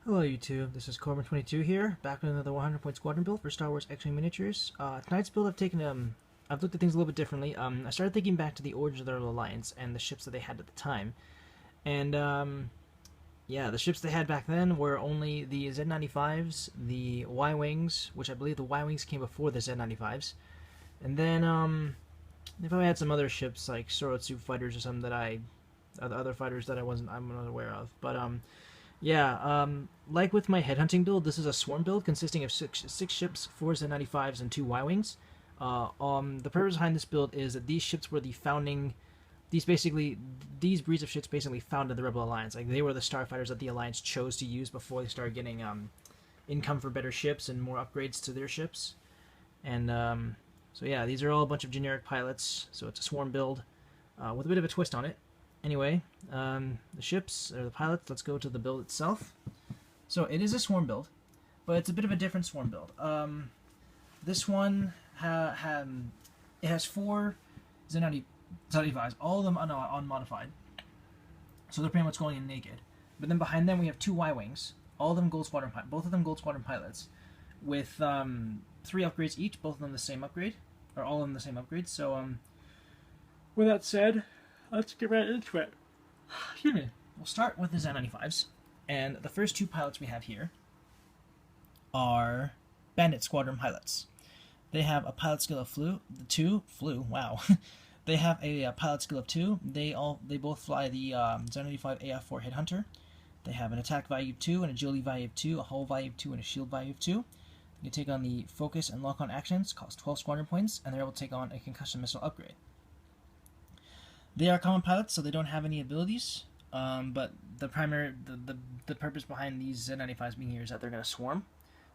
Hello YouTube, this is Corbin22 here, back with another 100 point squadron build for Star Wars X-Wing Miniatures. Tonight's build I've looked at things a little bit differently. I started thinking back to the origins of the Rebel Alliance and the ships that they had at the time. And yeah, the ships they had back then were only the Z95s, the Y-Wings, which I believe the Y-Wings came before the Z95s. And then they probably had some other ships like Sorotsu fighters or something that other fighters that I'm not aware of. But yeah, like with my headhunting build, this is a swarm build consisting of six ships, 4 Z95s, and 2 Y-Wings. The purpose behind this build is that these ships were the founding... These breeds of ships basically founded the Rebel Alliance. Like, they were the starfighters that the Alliance chose to use before they started getting income for better ships and more upgrades to their ships. And so yeah, these are all a bunch of generic pilots, so it's a swarm build with a bit of a twist on it. Anyway, the ships, or the pilots, let's go to the build itself. So it is a swarm build, but it's a bit of a different swarm build. This one it has 4 Z95s, all of them unmodified. So they're pretty much going in naked. But then behind them we have 2 Y-Wings, all of them Gold Squadron, both of them Gold Squadron pilots, with 3 upgrades each, both of them the same upgrade, or all of them the same upgrade. So with that said, let's get right into it. Excuse me. We'll start with the Z95s, and the first 2 pilots we have here are Bandit Squadron pilots. They have a pilot skill of wow. They have a pilot skill of 2. They both fly the Z95 AF4 Headhunter. They have an attack value of 2, an agility value of 2, a hull value of 2, and a shield value of 2. You can take on the focus and lock-on actions, cost 12 squadron points, and they're able to take on a concussion missile upgrade. They are common pilots, so they don't have any abilities, but the purpose behind these Z95s being here is that they're going to swarm.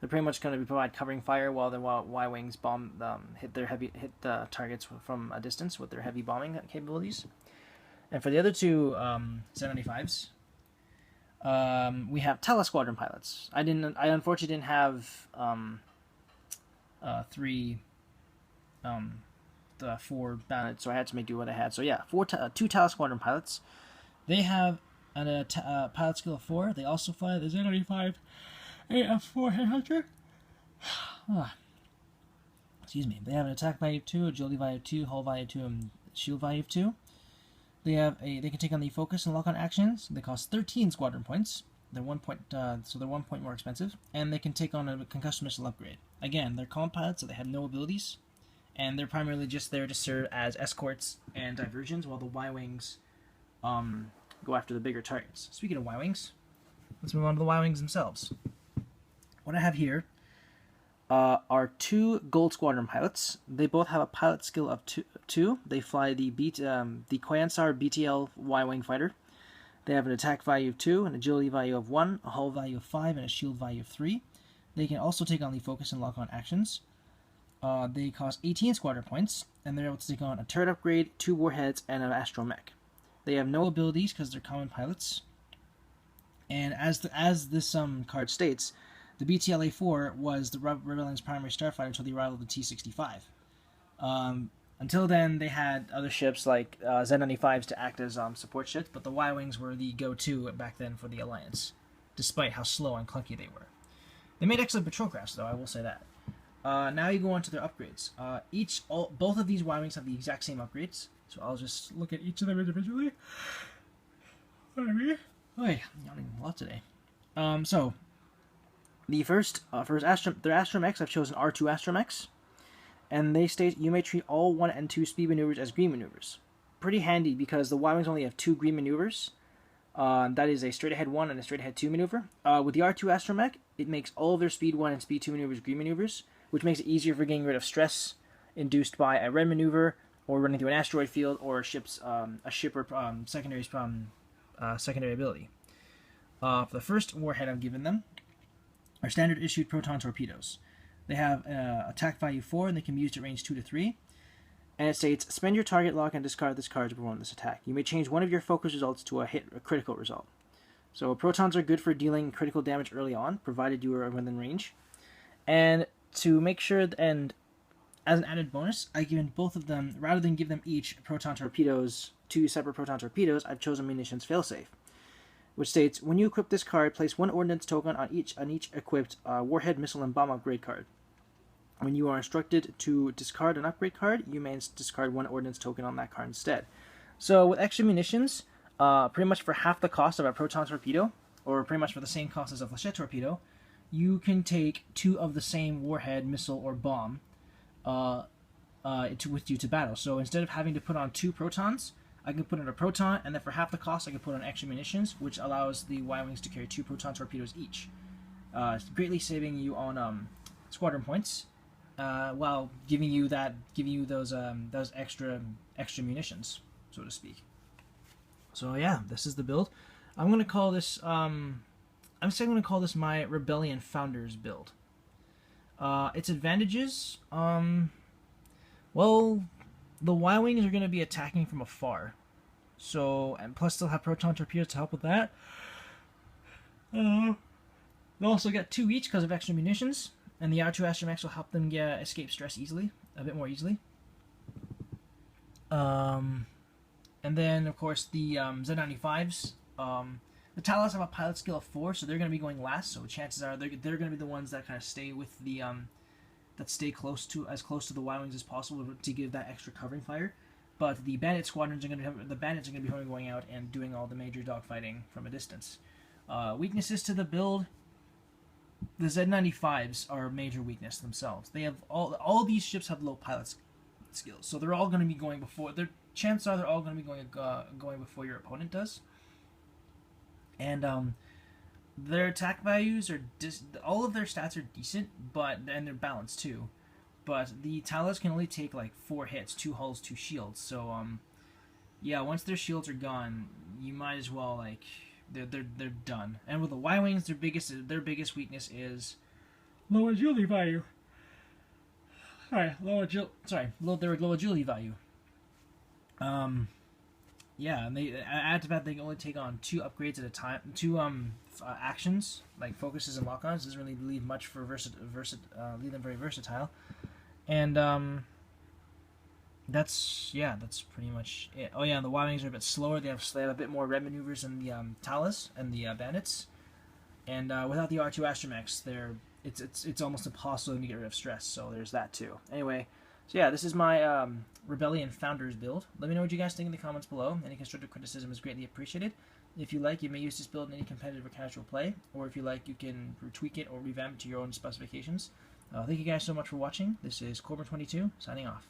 They're pretty much going to provide covering fire while the Y-Wings hit the targets from a distance with their heavy bombing capabilities. And for the other 2 Z95s, we have Tala Squadron pilots. I unfortunately didn't have 4 Bandits, so I had to make do what I had. So yeah, 2 Tala Squadron pilots. They have a pilot skill of 4. They also fly the Z95 AF4 Headhunter. Excuse me. They have an attack value of 2, agility value of 2, hull value of 2, and shield value of 2. They can take on the focus and lock-on actions. They cost 13 squadron points. They're 1 point, so they're 1 point more expensive, and they can take on a concussion missile upgrade. Again, they're common pilots, so they have no abilities, and they're primarily just there to serve as escorts and diversions, while the Y-Wings go after the bigger targets. Speaking of Y-Wings, let's move on to the Y-Wings themselves. What I have here are 2 Gold Squadron pilots. They both have a pilot skill of 2. They fly the Koyansar BTL Y-Wing fighter. They have an attack value of 2, an agility value of 1, a hull value of 5, and a shield value of 3. They can also take on the focus and lock-on actions. They cost 18 squadron points, and they're able to take on a turret upgrade, 2 warheads, and an Astromech. They have no abilities because they're common pilots. And as this card states, the BTLA-4 was the Rebel Alliance primary starfighter until the arrival of the T-65. Until then, they had other ships like Z-95s to act as support ships, but the Y-Wings were the go-to back then for the Alliance, despite how slow and clunky they were. They made excellent patrol crafts, though, I will say that. Now you go on to their upgrades. Both of these Y-Wings have the exact same upgrades, so I'll just look at each of them individually. Oh, I'm yawning a lot today. So the first, their Astromechs, I've chosen R2 Astromechs, and they state you may treat all 1 and 2 speed maneuvers as green maneuvers. Pretty handy because the Y-Wings only have 2 green maneuvers. That is a straight ahead 1 and a straight ahead 2 maneuver. With the R2 Astromech, it makes all of their speed 1 and speed 2 maneuvers green maneuvers, which makes it easier for getting rid of stress induced by a red maneuver, or running through an asteroid field, or a ship or secondary ability. For the first warhead I've given them are standard issued Proton Torpedoes. They have attack value 4, and they can be used at range 2 to 3. And it states, spend your target lock and discard this card to perform this attack. You may change one of your focus results to a critical result. So protons are good for dealing critical damage early on, provided you are within range. And to make sure, and as an added bonus, I've given both of them, rather than give them each Proton Torpedoes, 2 separate Proton Torpedoes, I've chosen Munitions failsafe. which states, when you equip this card, place 1 ordnance token on each equipped warhead, missile, and bomb upgrade card. When you are instructed to discard an upgrade card, you may discard 1 ordnance token on that card instead. So with extra munitions, pretty much for half the cost of a Proton torpedo, or pretty much for the same cost as a Flechette torpedo, you can take 2 of the same warhead, missile, or bomb with you to battle. So instead of having to put on 2 Protons, I can put in a Proton, and then for half the cost, I can put on extra munitions, which allows the Y-Wings to carry 2 Proton torpedoes each, greatly saving you on squadron points, while giving you those extra munitions, so to speak. So yeah, this is the build. I'm gonna call this I'm still gonna call this my Rebellion Founders build. Its advantages, well, the Y-Wings are going to be attacking from afar. So, and plus they'll have Proton torpedoes to help with that. They'll also get 2 each because of extra munitions. And the R2 Astromechs will help them escape stress a bit more easily. And then, of course, the Z95s. The Talas have a pilot skill of 4, so they're going to be going last. So chances are they're going to be the ones that kind of stay with the that stay as close to the Y-Wings as possible to give that extra covering fire. But the Bandit squadrons are going to be going out and doing all the major dogfighting from a distance. Weaknesses to the build: the Z95s are a major weakness themselves. They have all these ships have low pilot skills, so they're all going to be going before. Chances are they're all going to be going before your opponent does. And their attack values are all of their stats are decent, and they're balanced too. But the Talas can only take like 4 hits, 2 hulls, 2 shields. So yeah, once their shields are gone, you might as well they're done. And with the Y-Wings, their biggest weakness is low agility value. Their low agility value. Yeah, and they add to that they can only take on 2 upgrades at a time, 2 actions like focuses and lock-ons. Doesn't really leave much for leave them very versatile, and that's pretty much it. Oh yeah, and the Y-Wings are a bit slower. They have a bit more red maneuvers than the Talas and the Bandits, and without the R2 Astromechs, it's almost impossible to get rid of stress. So there's that too. Anyway. So yeah, this is my Rebellion Founders build. Let me know what you guys think in the comments below. Any constructive criticism is greatly appreciated. If you like, you may use this build in any competitive or casual play. Or if you like, you can tweak it or revamp it to your own specifications. Thank you guys so much for watching. This is Corbin22, signing off.